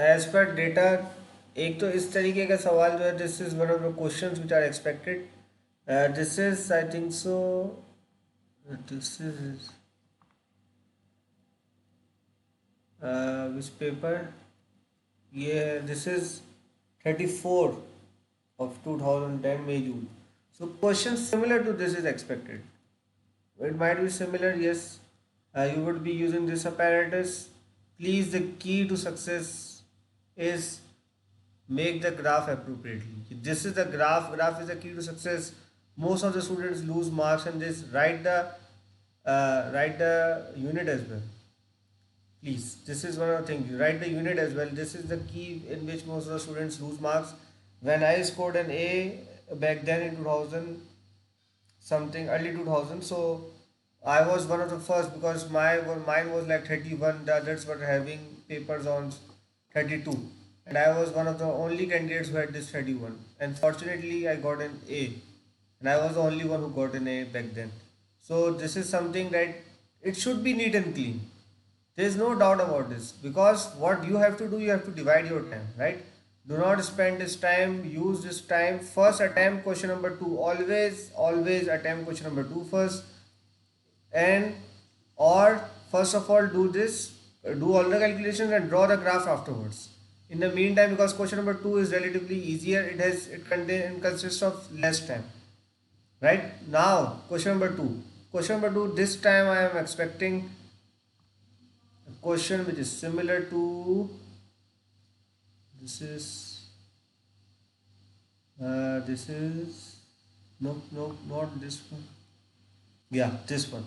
As per data, एक तो इस तरीके का सवाल जो है, this is one of the questions which are expected. This is I think so, this is which paper, ये है, this is 34 of 2010 May June. So questions similar to this is expected. It might be similar, yes. You would be using this apparatus. Please, the key to success is make the graph appropriately. This is the graph. Graph is the key to success. Most of the students lose marks in this. Write the unit as well. Please, this is one of the things. You write the unit as well. This is the key in which most of the students lose marks. When I scored an A back then in 2000 something, early 2000, so I was one of the first because mine was like 31. The others were having papers on 32, and I was one of the only candidates who had this 31. And fortunately, I got an A, and I was the only one who got an A back then. So this is something that it should be neat and clean. There is no doubt about this, because what you have to do, you have to divide your time, right? Do not spend this time, use this time. First attempt question number two. Always attempt question number two first. And or first of all do this, do all the calculations and draw the graph afterwards. In the meantime, because question number two is relatively easier, it consists of less time. Right? Now question number two. Question number two, this time I am expecting a question which is similar to this. Is no, not this one. Yeah, this one.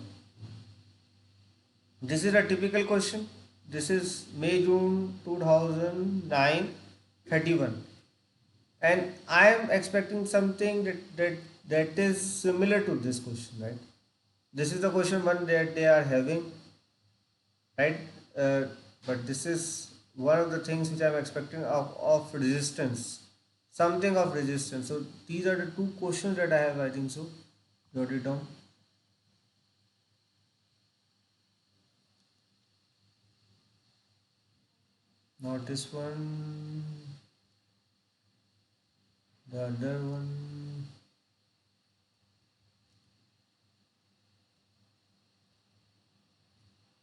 This is a typical question. This is May June 2009, 31, and I am expecting something that is similar to this question, right? This is the question one that they are having, right? Uh, but this is one of the things which I am expecting of resistance, something of resistance. So these are the two questions that I have. I think so. Jot it down. Not this one. The other one.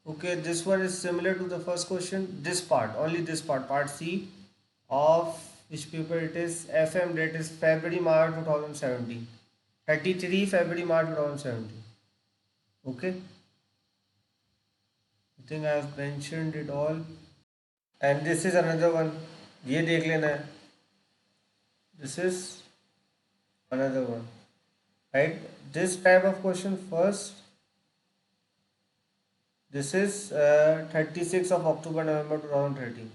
Okay, this one is similar to the first question. This part, only this part C of which paper it is? FM, that is February March 2017. 33 February March 2017. Okay, I think I have mentioned it all. And this is another one. ये देख लेना है. This is another one. Right? This type of question first. This is 36 of October November 2013.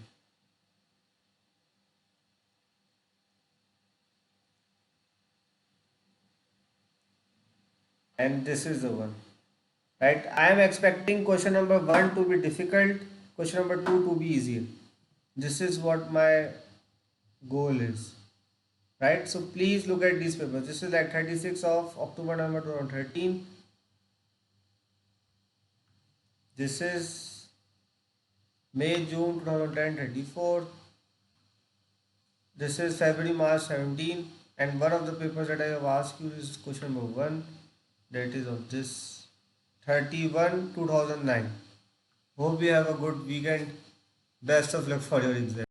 And this is the one. Right? I am expecting question number one to be difficult, question number two to be easier. This is what my goal is. Right? So please look at these papers. This is like 36 of October November 2013. This is May June 2010 34. This is February March 17. And one of the papers that I have asked you is question number one. That is of this 31 2009. Hope you have a good weekend. Best of luck for your exam.